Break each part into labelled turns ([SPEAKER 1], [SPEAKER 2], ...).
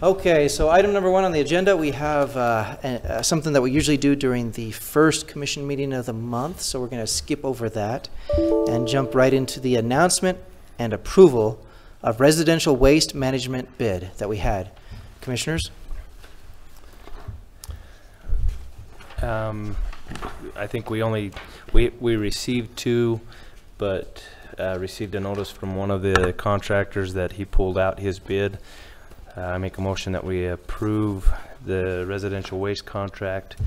[SPEAKER 1] Okay, so item number 1 on the agenda, we have something that we usually do during the first commission meeting of the month, so we're going to skip over that and jump right into the announcement and approval of residential waste management bid that we had. Commissioners?
[SPEAKER 2] I think we received 2, but received a notice from one of the contractors that he pulled out his bid. I make a motion that we approve the residential waste contract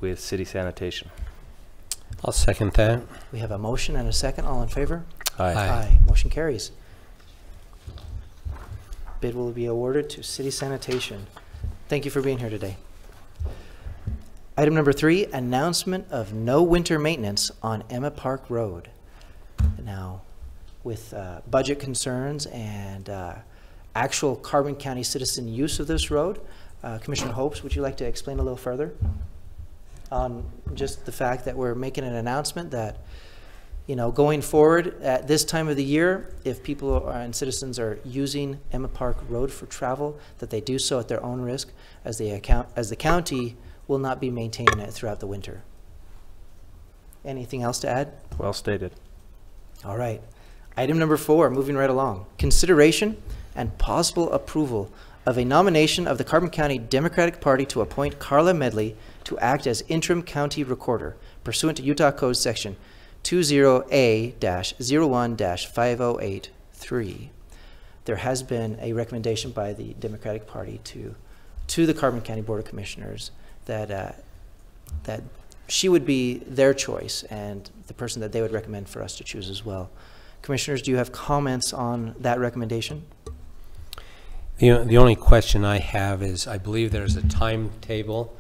[SPEAKER 2] with city sanitation.
[SPEAKER 3] I'll second that.
[SPEAKER 1] We have a motion and a second. All in favor?
[SPEAKER 3] Aye.
[SPEAKER 1] Aye. Motion carries. Bid will be awarded to city sanitation. Thank you for being here today. Item number 3, announcement of no winter maintenance on Emma Park Road. Now, with budget concerns and actual Carbon County citizen use of this road, Commissioner Hopes, would you like to explain a little further on just the fact that we're making an announcement that, you know, going forward at this time of the year, if people and citizens are using Emma Park Road for travel, that they do so at their own risk, as the county will not be maintaining it throughout the winter. Anything else to add?
[SPEAKER 2] Well stated.
[SPEAKER 1] All right. Item number 4, moving right along. Consideration and possible approval of a nomination of the Carbon County Democratic Party to appoint Carla Medley to act as interim county recorder pursuant to Utah Code Section 20A-01-508-3. There has been a recommendation by the Democratic Party to the Carbon County Board of Commissioners that that she would be their choice and the person that they would recommend for us to choose as well. Commissioners, do you have comments on that recommendation?
[SPEAKER 3] The only question I have is, I believe there's a timetable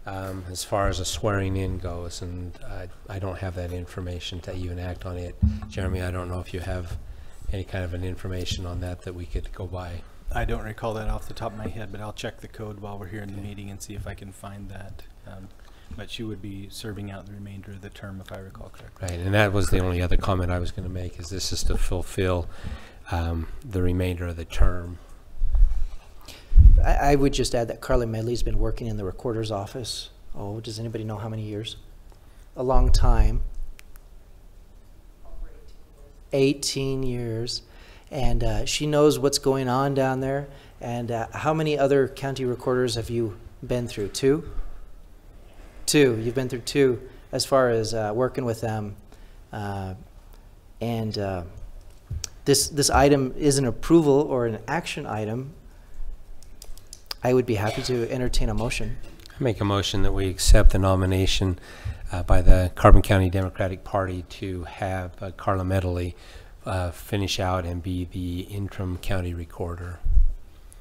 [SPEAKER 3] as far as a swearing in goes, and I don't have that information to even act on it. Jeremy, I don't know if you have any kind of an information on that we could go by.
[SPEAKER 4] I don't recall that off the top of my head, but I'll check the code while we're here in the meeting and see if I can find that. But she would be serving out the remainder of the term, if I recall correctly.
[SPEAKER 3] Right, and that was the only other comment I was going to make, is this is to fulfill the remainder of the term.
[SPEAKER 1] I would just add that Carla Medley's been working in the recorder's office. Oh, does anybody know how many years? A long time. Over 18 years. And she knows what's going on down there. And how many other county recorders have you been through? 2? 2. You've been through 2 as far as working with them. This item is an approval or an action item. I would be happy to entertain a motion.
[SPEAKER 3] I make a motion that we accept the nomination by the Carbon County Democratic Party to have Carla Medley finish out and be the interim county recorder.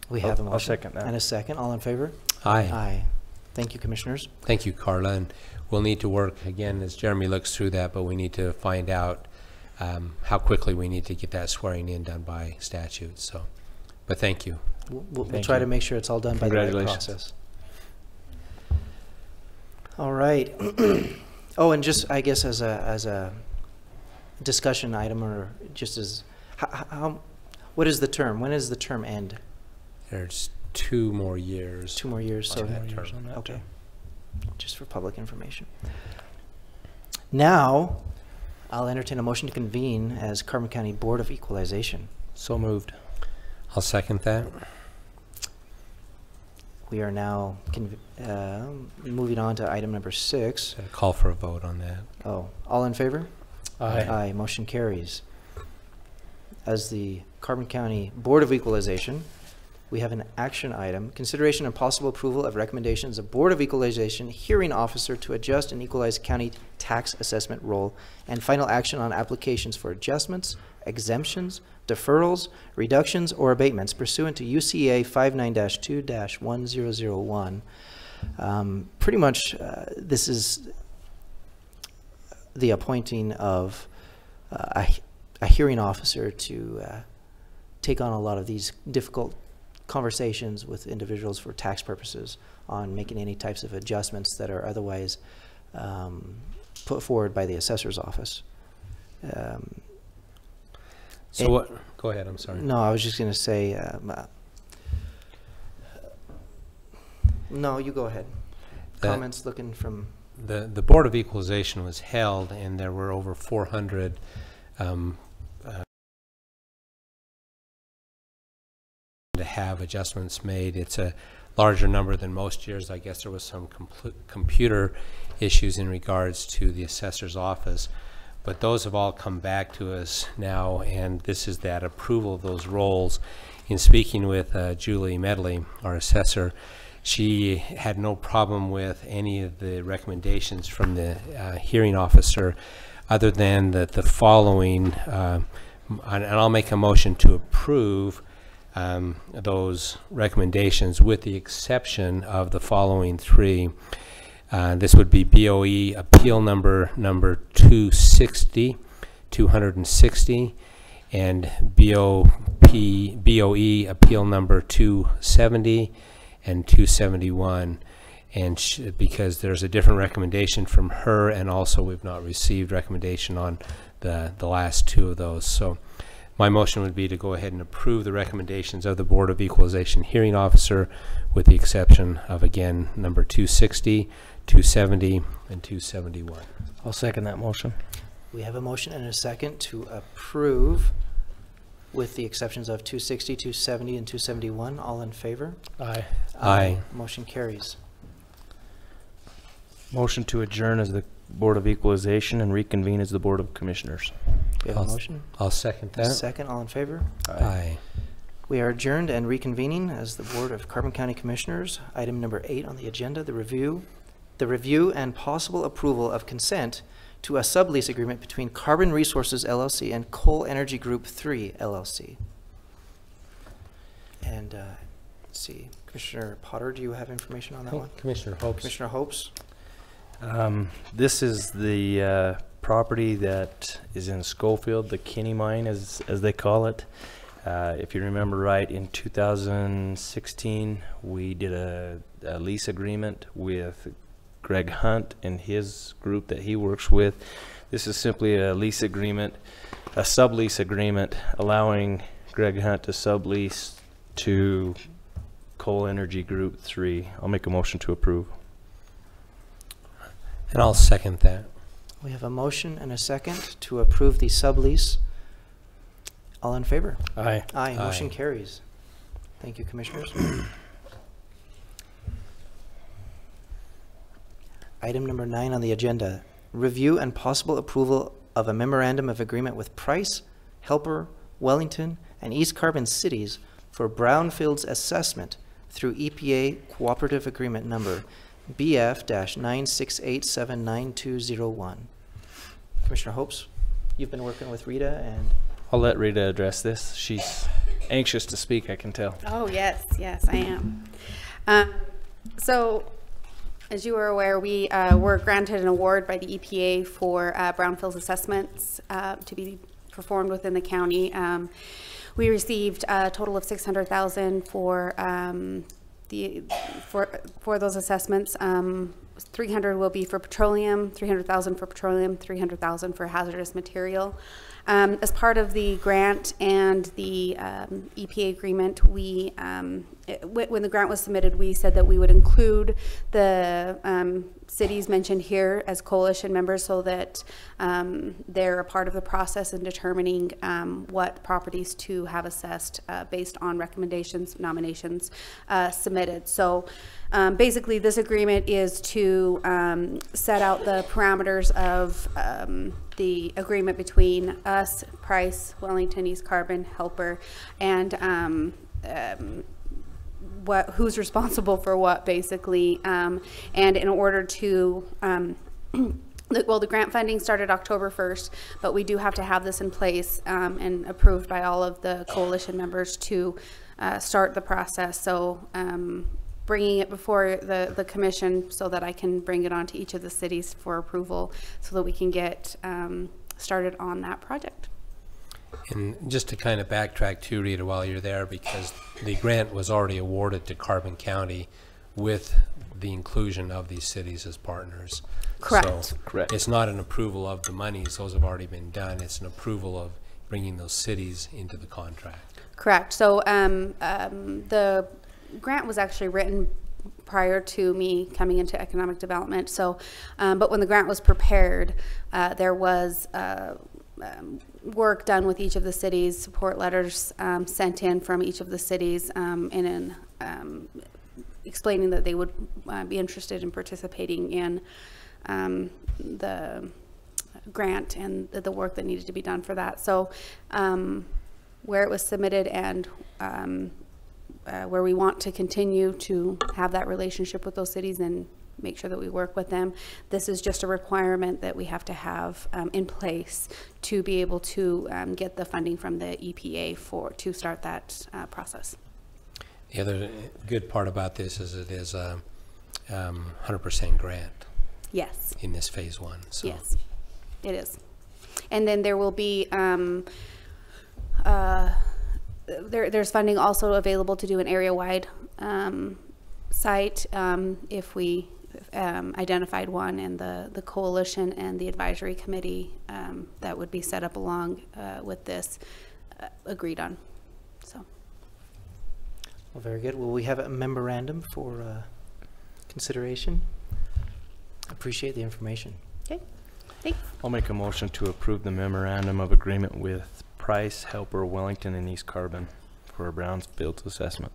[SPEAKER 1] We have a motion.
[SPEAKER 2] I'll second that.
[SPEAKER 1] And a second. All in favor?
[SPEAKER 3] Aye.
[SPEAKER 1] Aye. Thank you, Commissioners.
[SPEAKER 3] Thank you, Carla. And we'll need to work again as Jeremy looks through that, but we need to find out how quickly we need to get that swearing in done by statute. So, but thank you.
[SPEAKER 1] We'll try to make sure it's all done by the right process. All right. Oh, and just I guess as a discussion item, or just as what is the term? When does the term end?
[SPEAKER 3] There's 2 more years.
[SPEAKER 1] 2 more years. So
[SPEAKER 3] Okay.
[SPEAKER 1] Just for public information. Now, I'll entertain a motion to convene as Carbon County Board of Equalization.
[SPEAKER 2] So moved.
[SPEAKER 3] I'll second that.
[SPEAKER 1] We are now moving on to item number 6.
[SPEAKER 3] Call for a vote on that.
[SPEAKER 1] Oh, all in favor?
[SPEAKER 2] Aye.
[SPEAKER 1] Aye. Motion carries. As the Carbon County Board of Equalization, we have an action item: consideration and possible approval of recommendations of Board of Equalization hearing officer to adjust and equalize county tax assessment roll, and final action on applications for adjustments, exemptions, deferrals, reductions, or abatements pursuant to UCA 59-2-1001. Pretty much, this is the appointing of a hearing officer to take on a lot of these difficult conversations with individuals for tax purposes on making any types of adjustments that are otherwise put forward by the assessor's office.
[SPEAKER 3] So what? Go ahead. I'm sorry.
[SPEAKER 1] No, I was just going to say No, you go ahead. Comments looking from,
[SPEAKER 3] The Board of Equalization was held, and there were over 400 to have adjustments made. It's a larger number than most years. I guess there was some computer issues in regards to the assessor's office, but those have all come back to us now, and this is that approval of those rolls. In speaking with Julie Medley, our assessor, she had no problem with any of the recommendations from the hearing officer, other than that the following, and I'll make a motion to approve those recommendations with the exception of the following three. This would be BOE appeal number 260, and BOE appeal number 270 and 271. And because there's a different recommendation from her, and also we've not received recommendation on the last two of those. So my motion would be to go ahead and approve the recommendations of the Board of Equalization hearing officer with the exception of, again, number 260, 270, and 271.
[SPEAKER 2] I'll second that motion.
[SPEAKER 1] we have a motion and a second to approve with the exceptions of 260, 270, and 271. All in favor?
[SPEAKER 2] Aye.
[SPEAKER 3] Aye.
[SPEAKER 1] Motion carries.
[SPEAKER 2] Motion to adjourn as the Board of Equalization and reconvene as the Board of Commissioners.
[SPEAKER 1] We have a
[SPEAKER 3] I'll
[SPEAKER 1] motion.
[SPEAKER 3] I'll second
[SPEAKER 1] A
[SPEAKER 3] that.
[SPEAKER 1] second. All in favor?
[SPEAKER 3] Aye.
[SPEAKER 1] We are adjourned and reconvening as the Board of Carbon County Commissioners. Item number 8 on the agenda, the review and possible approval of consent to a sublease agreement between Carbon Resources LLC and Coal Energy Group 3 LLC. And let's see, Commissioner Potter, do you have information on that one?
[SPEAKER 3] Commissioner Hopes.
[SPEAKER 1] Commissioner Hopes?
[SPEAKER 2] This is the property that is in Schofield, the Kinney Mine, as they call it. If you remember right, in 2016, we did a lease agreement with Greg Hunt and his group that he works with. This is simply a lease agreement, a sublease agreement, allowing Greg Hunt to sublease to Coal Energy Group 3. I'll make a motion to approve.
[SPEAKER 3] And I'll second that.
[SPEAKER 1] We have a motion and a second to approve the sublease. All in favor?
[SPEAKER 2] Aye.
[SPEAKER 1] Aye. Motion
[SPEAKER 3] Aye.
[SPEAKER 1] carries. Thank you, Commissioners. Item number 9 on the agenda, review and possible approval of a memorandum of agreement with Price, Helper, Wellington, and East Carbon cities for brownfields assessment through EPA Cooperative Agreement Number BF-968799201. Commissioner Hopes, you've been working with Rita and
[SPEAKER 2] I'll let Rita address this. She's anxious to speak, I can tell.
[SPEAKER 5] Oh, yes, I am. So, as you are aware, we were granted an award by the EPA for brownfields assessments to be performed within the county. We received a total of $600,000 for those assessments. 300 will be for petroleum, 300,000 for petroleum, 300,000 for hazardous material. As part of the grant and the EPA agreement, we, when the grant was submitted, we said that we would include the cities mentioned here as coalition members so that they're a part of the process in determining what properties to have assessed based on recommendations, nominations submitted. So basically this agreement is to set out the parameters of the agreement between us, Price, Wellington, East Carbon, Helper, and who's responsible for what, basically. And in order to, well, the grant funding started October 1st, but we do have to have this in place and approved by all of the coalition members to start the process. So bringing it before the commission so that I can bring it on to each of the cities for approval so that we can get started on that project.
[SPEAKER 3] And just to kind of backtrack too, Rita, while you're there, because the grant was already awarded to Carbon County with the inclusion of these cities as partners.
[SPEAKER 5] Correct.
[SPEAKER 3] So
[SPEAKER 2] Correct.
[SPEAKER 3] it's not an approval of the monies, those have already been done. It's an approval of bringing those cities into the contract.
[SPEAKER 5] Correct. So the grant was actually written prior to me coming into economic development. So, but when the grant was prepared, there was work done with each of the cities, support letters sent in from each of the cities, and in explaining that they would be interested in participating in the grant and the work that needed to be done for that. So where it was submitted and where we want to continue to have that relationship with those cities and make sure that we work with them, this is just a requirement that we have to have in place to be able to get the funding from the EPA to start that process.
[SPEAKER 3] The other good part about this is it is a 100% grant.
[SPEAKER 5] Yes.
[SPEAKER 3] In this phase 1. So.
[SPEAKER 5] Yes, it is. And then there will be there's funding also available to do an area-wide site if we identified one, and the coalition and the advisory committee that would be set up along with this agreed on. So.
[SPEAKER 1] Well, very good. Well, we have a memorandum for consideration. Appreciate the information.
[SPEAKER 5] Okay, thanks.
[SPEAKER 2] I'll make a motion to approve the memorandum of agreement with Price, Helper, Wellington, and East Carbon for a brownfields assessment.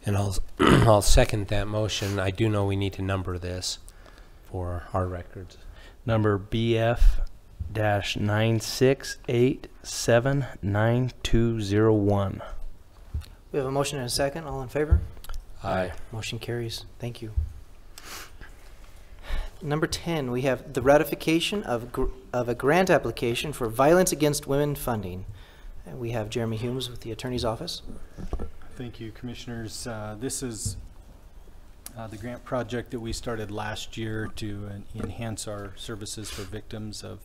[SPEAKER 3] And I'll second that motion. I do know we need to number this for our records.
[SPEAKER 2] Number BF-968799201.
[SPEAKER 1] We have a motion and a second. All in favor?
[SPEAKER 3] Aye.
[SPEAKER 1] Motion carries. Thank you. Number 10, we have the ratification of a grant application for Violence Against Women funding. And we have Jeremy Humes with the Attorney's Office.
[SPEAKER 4] Thank you, Commissioners. This is the grant project that we started last year to enhance our services for victims of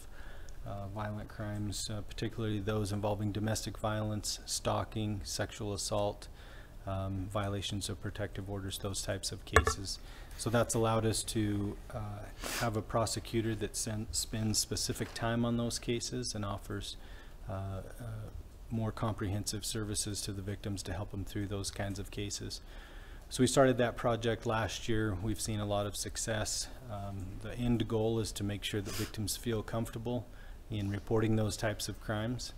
[SPEAKER 4] violent crimes, particularly those involving domestic violence, stalking, sexual assault, violations of protective orders, those types of cases. So that's allowed us to have a prosecutor that spends specific time on those cases and offers more comprehensive services to the victims to help them through those kinds of cases. So we started that project last year. We've seen a lot of success. The end goal is to make sure that victims feel comfortable in reporting those types of crimes,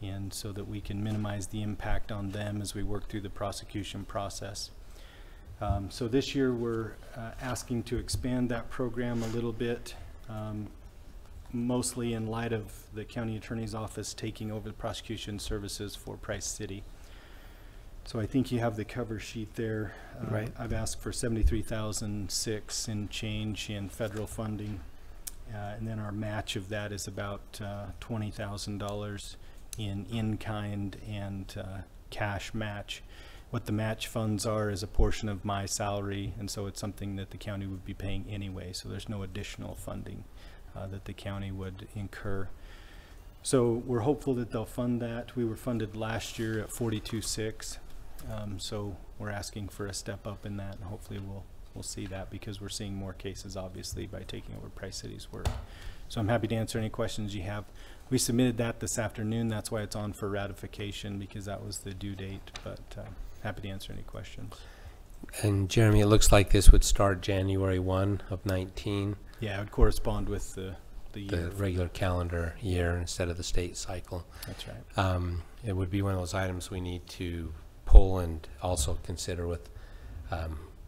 [SPEAKER 4] and so that we can minimize the impact on them as we work through the prosecution process. So this year we're asking to expand that program a little bit, mostly in light of the County Attorney's Office taking over the prosecution services for Price City. So I think you have the cover sheet there.
[SPEAKER 1] Right.
[SPEAKER 4] I've asked for $73,006 in change in federal funding, and then our match of that is about $20,000 in-kind and cash match. What the match funds are is a portion of my salary, and so it's something that the county would be paying anyway, so there's no additional funding that the county would incur. So we're hopeful that they'll fund that. We were funded last year at $42,600, so we're asking for a step up in that, and hopefully we'll see that, because we're seeing more cases obviously by taking over Price City's work. So I'm happy to answer any questions you have. We submitted that this afternoon. That's why it's on for ratification, because that was the due date, but happy to answer any questions.
[SPEAKER 3] And Jeremy, it looks like this would start January 1 of 19.
[SPEAKER 4] Yeah, it would correspond with the year.
[SPEAKER 3] Regular calendar year instead of the state cycle.
[SPEAKER 4] That's right.
[SPEAKER 3] It would be one of those items we need to pull and also consider with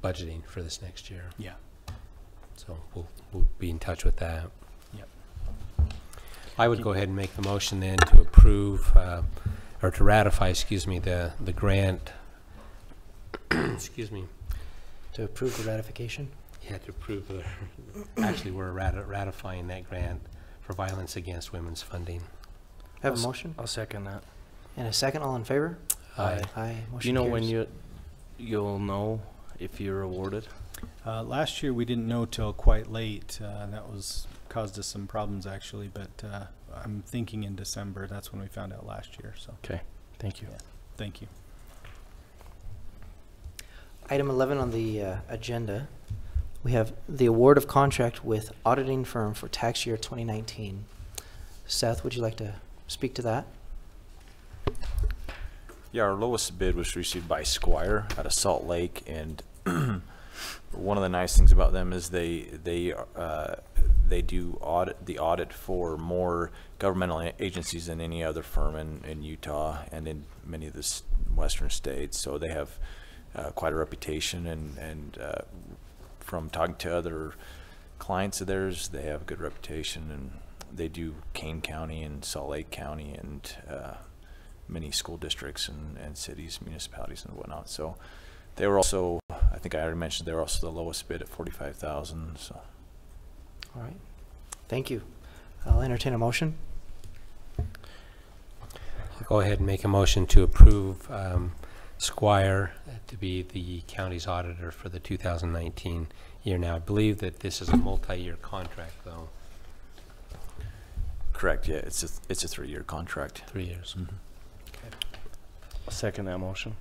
[SPEAKER 3] budgeting for this next year.
[SPEAKER 4] Yeah.
[SPEAKER 3] So we'll be in touch with that.
[SPEAKER 4] Yep.
[SPEAKER 3] I would go ahead and make the motion then to approve or to ratify, excuse me, the grant. Excuse me.
[SPEAKER 1] To approve the ratification.
[SPEAKER 3] Yeah, to approve the. Actually, we're ratifying that grant for Violence Against Women's funding.
[SPEAKER 1] Have a motion
[SPEAKER 2] I'll second that.
[SPEAKER 1] and a second. All in favor?
[SPEAKER 3] Aye.
[SPEAKER 1] Aye. Motion
[SPEAKER 2] Do you know when
[SPEAKER 1] carries.
[SPEAKER 2] you'll know if you're awarded?
[SPEAKER 4] Last year we didn't know till quite late. That caused us some problems actually, but I'm thinking in December. That's when we found out last year. So
[SPEAKER 2] Okay, thank you.
[SPEAKER 4] yeah. Thank you.
[SPEAKER 1] Item 11 on the agenda, we have the award of contract with auditing firm for tax year 2019. Seth, would you like to speak to that?
[SPEAKER 6] Yeah, our lowest bid was received by Squire out of Salt Lake, and one of the nice things about them is they do the audit for more governmental agencies than any other firm in Utah and in many of the western states. So they have quite a reputation, and from talking to other clients of theirs, they have a good reputation, and they do Kane County and Salt Lake County and many school districts and cities, municipalities, and whatnot. So they were also, I think I already mentioned, they were also the lowest bid at $45,000. So.
[SPEAKER 1] All right. Thank you. I'll entertain a motion.
[SPEAKER 3] I'll go ahead and make a motion to approve Squire to be the county's auditor for the 2019 year. Now, I believe that this is a multi-year contract, though.
[SPEAKER 6] Correct. Yeah, it's a 3-year contract.
[SPEAKER 3] 3 years.
[SPEAKER 6] Mm-hmm.
[SPEAKER 2] I'll second that motion.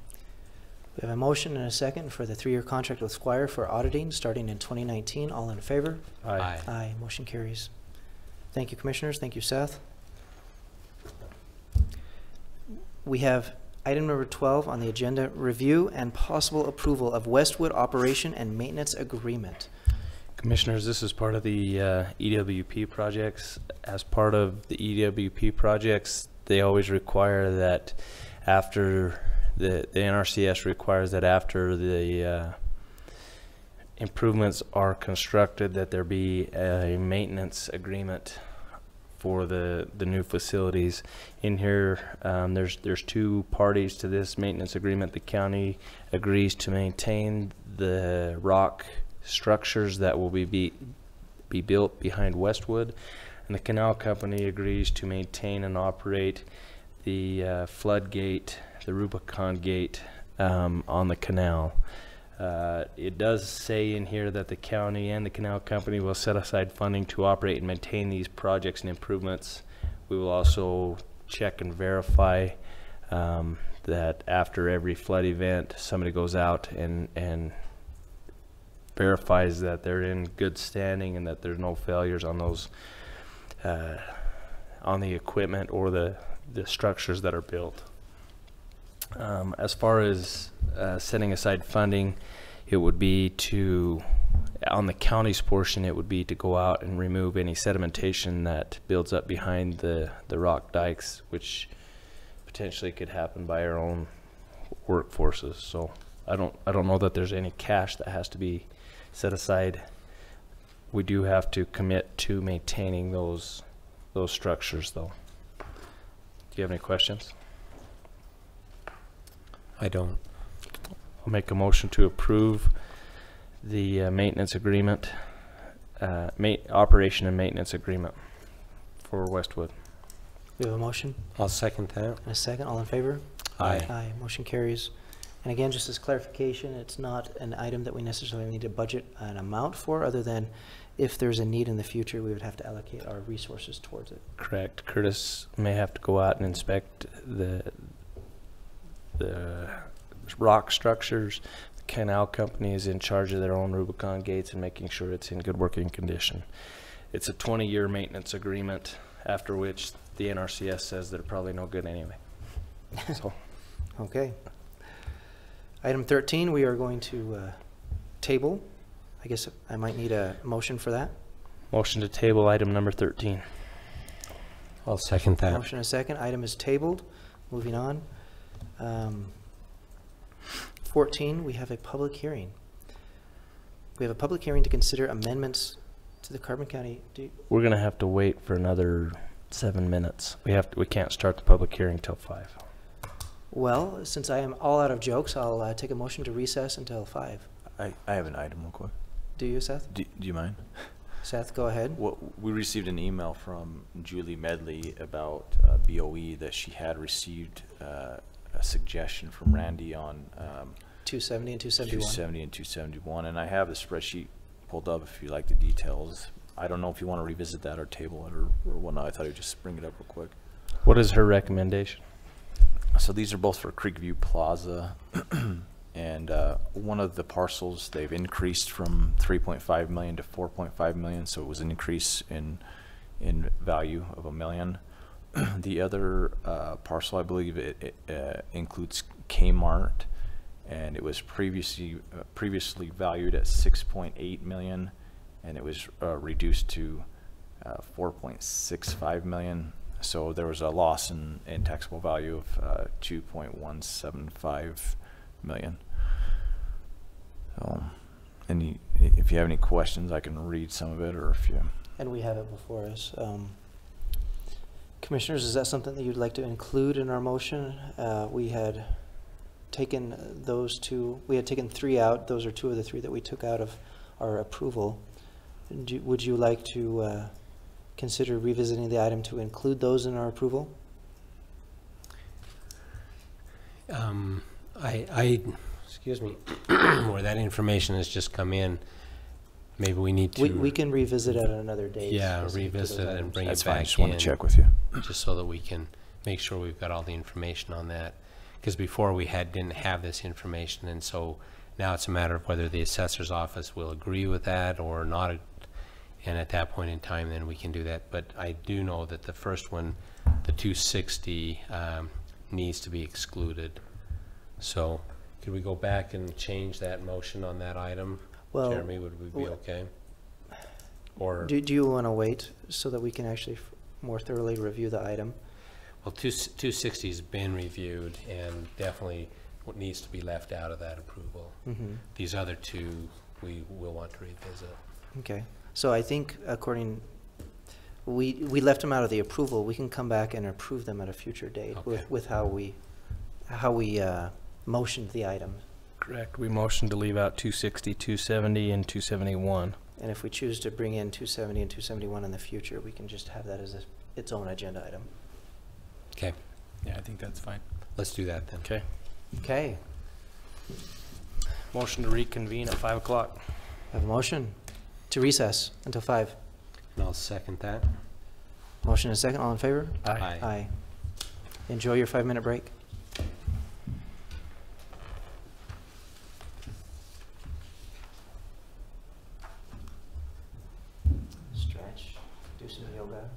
[SPEAKER 1] We have a motion and a second for the 3-year contract with Squire for auditing starting in 2019. All in favor?
[SPEAKER 3] Aye.
[SPEAKER 1] Aye. Motion carries. Thank you, Commissioners. Thank you, Seth. We have item number 12 on the agenda, review and possible approval of Westwood Operation and Maintenance Agreement.
[SPEAKER 2] Commissioners, this is part of the EWP projects. As part of the EWP projects, they always require that after the NRCS requires that after the improvements are constructed, that there be a maintenance agreement for the new facilities. In here, there's 2 parties to this maintenance agreement. The county agrees to maintain the rock structures that will be built behind Westwood, and the canal company agrees to maintain and operate the flood gate, the Rubicon gate on the canal. It does say in here that the county and the canal company will set aside funding to operate and maintain these projects and improvements. We will also check and verify that after every flood event, somebody goes out and verifies that they're in good standing and that there's no failures on those on the equipment or the structures that are built. As far as setting aside funding, it would be to, on the county's portion, it would be to go out and remove any sedimentation that builds up behind the rock dikes, which potentially could happen by our own workforces. So I don't know that there's any cash that has to be set aside. We do have to commit to maintaining those structures, though. Do you have any questions?
[SPEAKER 3] I don't.
[SPEAKER 2] I'll make a motion to approve the maintenance agreement, operation and maintenance agreement for Westwood.
[SPEAKER 1] We have a motion
[SPEAKER 3] I'll second that.
[SPEAKER 1] and a second. All in favor?
[SPEAKER 3] Aye.
[SPEAKER 1] Aye. Motion carries. And again, just as clarification, it's not an item that we necessarily need to budget an amount for, other than if there's a need in the future, we would have to allocate our resources towards it.
[SPEAKER 2] Correct. Curtis may have to go out and inspect the rock structures. The canal company is in charge of their own Rubicon gates and making sure it's in good working condition. It's a 20-year maintenance agreement, after which the NRCS says they're probably no good anyway. So.
[SPEAKER 1] Okay. Item 13, we are going to table. I guess I might need a motion for that.
[SPEAKER 2] Motion to table item number 13.
[SPEAKER 3] I'll second that.
[SPEAKER 1] Motion and a second. Item is tabled. Moving on. 14, we have a public hearing. We have a public hearing to consider amendments to the Carbon County.
[SPEAKER 2] We're gonna have to wait for another 7 minutes. We can't start the public hearing till 5.
[SPEAKER 1] Well, since I am all out of jokes, I'll take a motion to recess until 5.
[SPEAKER 6] I have an item real quick.
[SPEAKER 1] Do you, Seth?
[SPEAKER 6] Do you mind?
[SPEAKER 1] Seth, go ahead.
[SPEAKER 6] Well, we received an email from Julie Medley about BOE that she had received a suggestion from Randy on
[SPEAKER 1] 270 and 271.
[SPEAKER 6] 270 and 271, and I have the spreadsheet pulled up if you like the details. I don't know if you want to revisit that or table it or whatnot. I thought I'd just bring it up real quick.
[SPEAKER 2] What is her recommendation?
[SPEAKER 6] So these are both for Creekview Plaza, and one of the parcels they've increased from 3.5 million to 4.5 million, so it was an increase in value of $1 million. The other parcel, I believe it includes Kmart, and it was previously valued at 6.8 million, and it was reduced to 4.65 million. So there was a loss in taxable value of 2.175 million. So, if you have any questions, I can read some of it, or if you.
[SPEAKER 1] And we have it before us. Commissioners, is that something that you'd like to include in our motion? We had taken we had taken 3 out. Those are 2 of the 3 that we took out of our approval. Would you like to consider revisiting the item to include those in our approval?
[SPEAKER 3] Excuse me, where that information has just come in, maybe we need to.
[SPEAKER 1] We can revisit at another date.
[SPEAKER 3] Yeah,
[SPEAKER 1] specific to
[SPEAKER 3] revisit
[SPEAKER 1] those
[SPEAKER 3] it and
[SPEAKER 1] items.
[SPEAKER 3] bring
[SPEAKER 6] That's
[SPEAKER 3] it
[SPEAKER 6] fine. I
[SPEAKER 3] back
[SPEAKER 6] just want to
[SPEAKER 3] in,
[SPEAKER 6] check with you.
[SPEAKER 3] just so that we can make sure we've got all the information on that. Because before we didn't have this information, and so now it's a matter of whether the assessor's office will agree with that or not. And at that point in time, then we can do that. But I do know that the first one, the 260, needs to be excluded. So could we go back and change that motion on that item?
[SPEAKER 1] Well,
[SPEAKER 3] Jeremy, would we be okay? Or,
[SPEAKER 1] do you want to wait so that we can actually more thoroughly review the item?
[SPEAKER 3] well, 260 has been reviewed and definitely what needs to be left out of that approval.
[SPEAKER 1] Mm-hmm.
[SPEAKER 3] These other 2, we will want to revisit.
[SPEAKER 1] Okay. So I think we left them out of the approval. We can come back and approve them at a future date
[SPEAKER 3] Okay.
[SPEAKER 1] with how we motioned the item.
[SPEAKER 2] Correct. We motioned to leave out 260, 270, and 271.
[SPEAKER 1] And if we choose to bring in 270 and 271 in the future, we can just have that as its own agenda item.
[SPEAKER 3] Okay,
[SPEAKER 4] Yeah, I think that's fine.
[SPEAKER 3] let's do that then.
[SPEAKER 2] Okay.
[SPEAKER 1] Okay.
[SPEAKER 2] Motion to reconvene at 5 o'clock.
[SPEAKER 1] Have a motion to recess until 5.
[SPEAKER 3] And I'll second that.
[SPEAKER 1] Motion and second. All in favor?
[SPEAKER 3] Aye.
[SPEAKER 1] Aye. Enjoy your 5-minute break. Stretch. Do some yoga.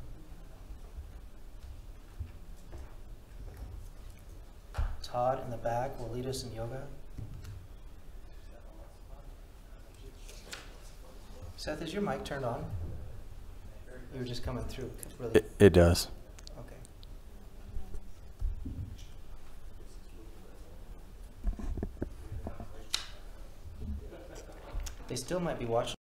[SPEAKER 1] Todd in the back will lead us in yoga. Seth, is your mic turned on? You were just coming through really.
[SPEAKER 6] It does.
[SPEAKER 1] Okay. They still might be watching.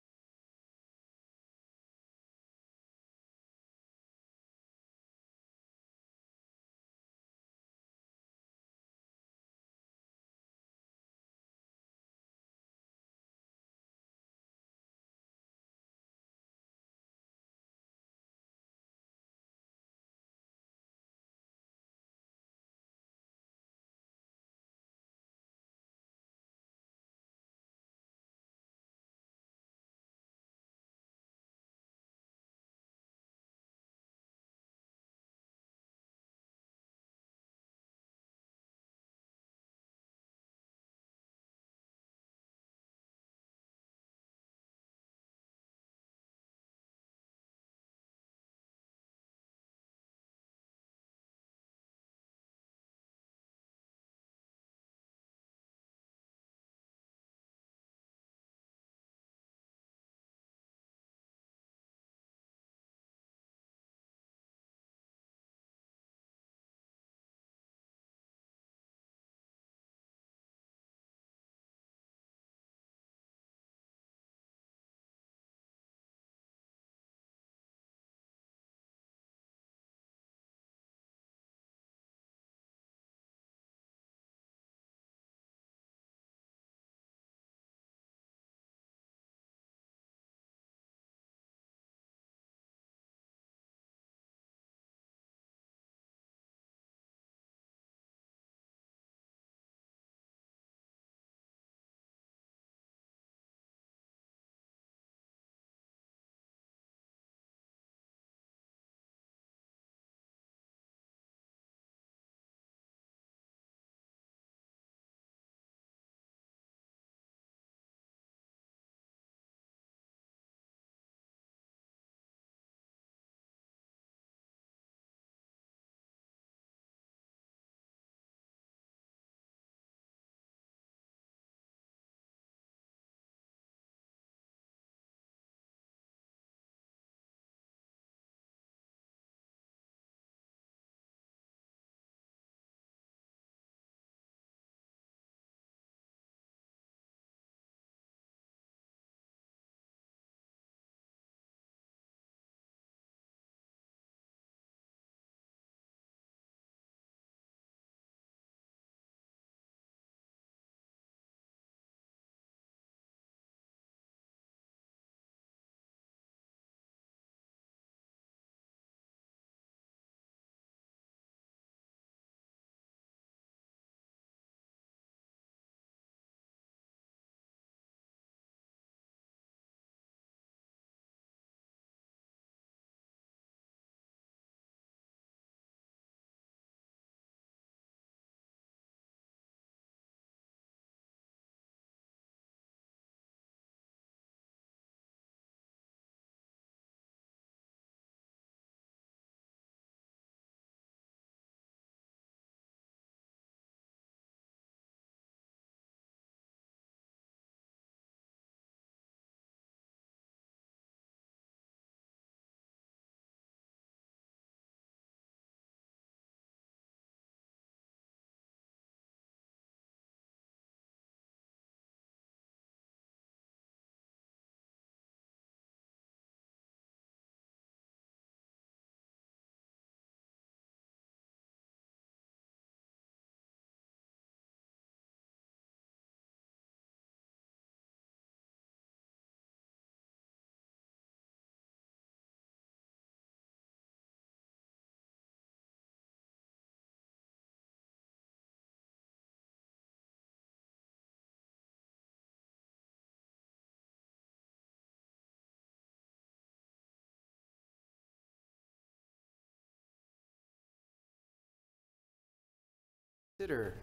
[SPEAKER 1] Consider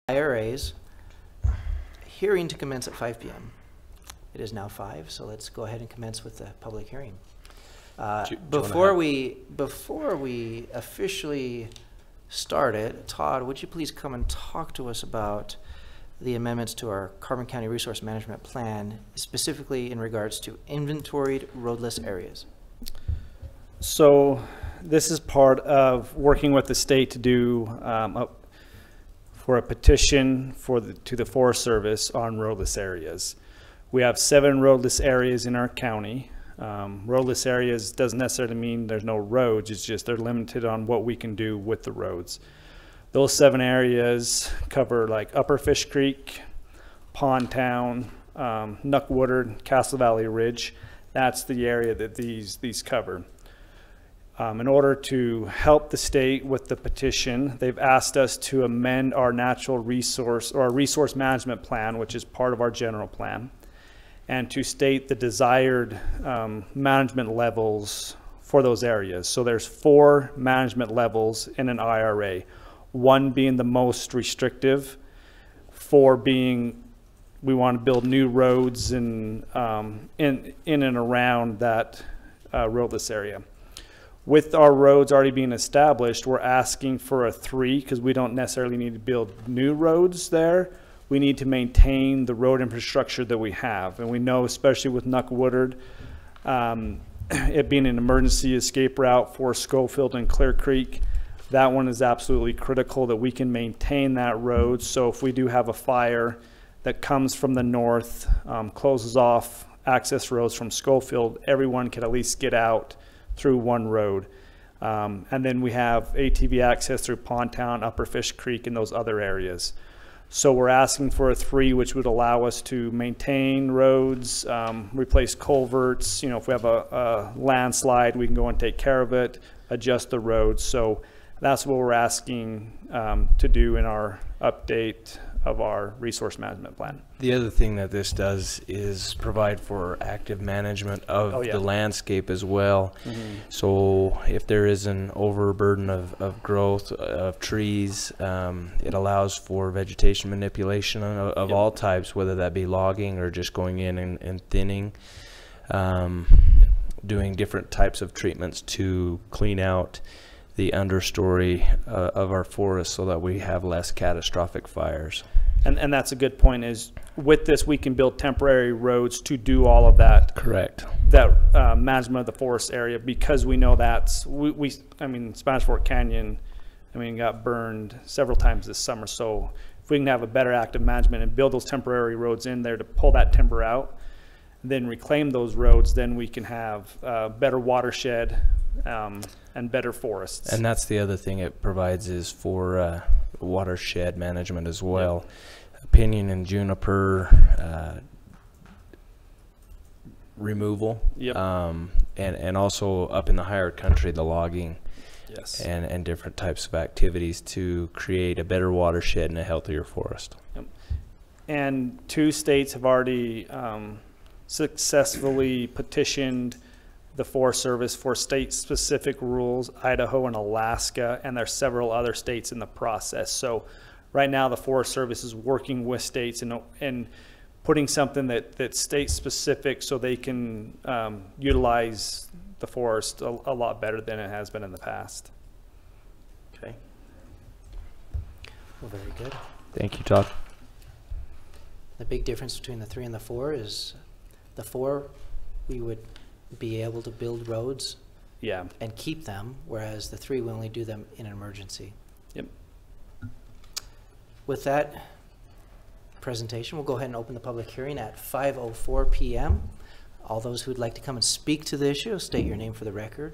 [SPEAKER 1] IRAs, hearing to commence at 5 p.m. It is now 5, so let's go ahead and commence with the public hearing. Before we officially start it, Todd, would you please come and talk to us about the amendments to our Carbon County Resource Management Plan, specifically in regards to inventoried roadless areas?
[SPEAKER 7] So this is part of working with the state to do for a petition to the Forest Service on roadless areas. We have 7 roadless areas in our county. Roadless areas doesn't necessarily mean there's no roads, it's just they're limited on what we can do with the roads. Those 7 areas cover like Upper Fish Creek, Pond Town, Nuck Woodard, Castle Valley Ridge. That's the area that these cover. In order to help the state with the petition, they've asked us to amend our natural resource or our resource management plan, which is part of our general plan, and to state the desired management levels for those areas. So there's 4 management levels in an IRA, 1 being the most restrictive, 4 being we want to build new roads in and around that roadless area. With our roads already being established, we're asking for a 3 because we don't necessarily need to build new roads there. We need to maintain the road infrastructure that we have. And we know, especially with Nuck Woodard, it being an emergency escape route for Schofield and Clear Creek, that one is absolutely critical that we can maintain that road. So if we do have a fire that comes from the north, closes off access roads from Schofield, everyone can at least get out through one road. And then we have ATV access through Pond Town, Upper Fish Creek, and those other areas. So we're asking for a 3, which would allow us to maintain roads, replace culverts. You know, if we have a landslide, we can go and take care of it, adjust the roads. So that's what we're asking to do in our update of our resource management plan.
[SPEAKER 2] The other thing that this does is provide for active management of the landscape as well. So if there is an overburden of growth of trees, it allows for vegetation manipulation of all types, whether that be logging or just going in and thinning, doing different types of treatments to clean out the understory of our forests so that we have less catastrophic fires.
[SPEAKER 7] And that's a good point, is with this we can build temporary roads to do all of that.
[SPEAKER 2] Correct.
[SPEAKER 7] That management of the forest area, because we know that's, I mean, Spanish Fork Canyon, I mean, got burned several times this summer. So if we can have a better active management and build those temporary roads in there to pull that timber out, then reclaim those roads, then we can have better watershed and better forests.
[SPEAKER 2] And that's the other thing it provides is for watershed management as well. Pinyon and juniper removal, and also up in the higher country, the logging, and different types of activities to create a better watershed and a healthier forest.
[SPEAKER 7] And 2 states have already successfully petitioned the Forest Service for state-specific rules, Idaho and Alaska, and there's several other states in the process. So right now the Forest Service is working with states and putting something that's state-specific so they can utilize the forest a lot better than it has been in the past.
[SPEAKER 1] Okay. Well, very good.
[SPEAKER 2] Thank you, Todd.
[SPEAKER 1] The big difference between the 3 and the 4 is the 4, we would be able to build roads and keep them, whereas the 3, we only do them in an emergency.
[SPEAKER 7] Yep.
[SPEAKER 1] With that presentation, we'll go ahead and open the public hearing at 5:04 p.m. All those who'd like to come and speak to the issue, state your name for the record.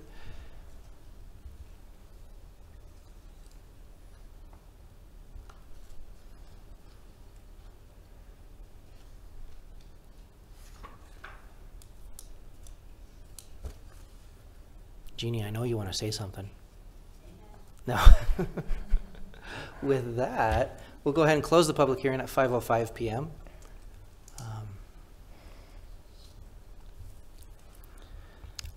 [SPEAKER 1] Jeannie, I know you want to say something. No. With that, we'll go ahead and close the public hearing at 5:05 p.m.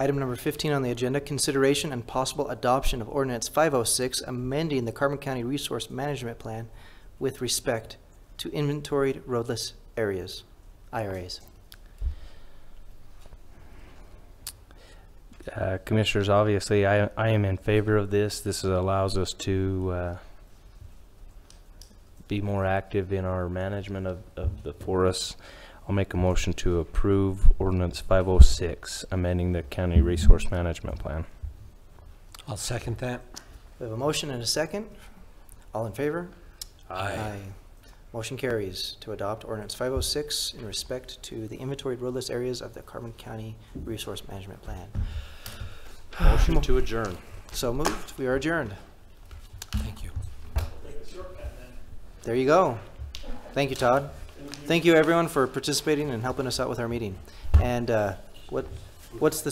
[SPEAKER 1] Item number 15 on the agenda, consideration and possible adoption of ordinance 506, amending the Carbon County Resource Management Plan with respect to inventoried roadless areas, IRAs.
[SPEAKER 2] Commissioners, obviously, I am in favor of this. This allows us to be more active in our management of the forests. I'll make a motion to approve ordinance 506, amending the county resource management plan.
[SPEAKER 3] I'll second that.
[SPEAKER 1] We have a motion and a second. All in favor? Motion carries to adopt ordinance 506 in respect to the inventoried roadless areas of the Carbon County Resource Management Plan.
[SPEAKER 2] Motion to adjourn.
[SPEAKER 1] So moved. We are adjourned.
[SPEAKER 3] Thank you.
[SPEAKER 1] There you go. Thank you, Todd. Thank you, everyone, for participating and helping us out with our meeting. And what's the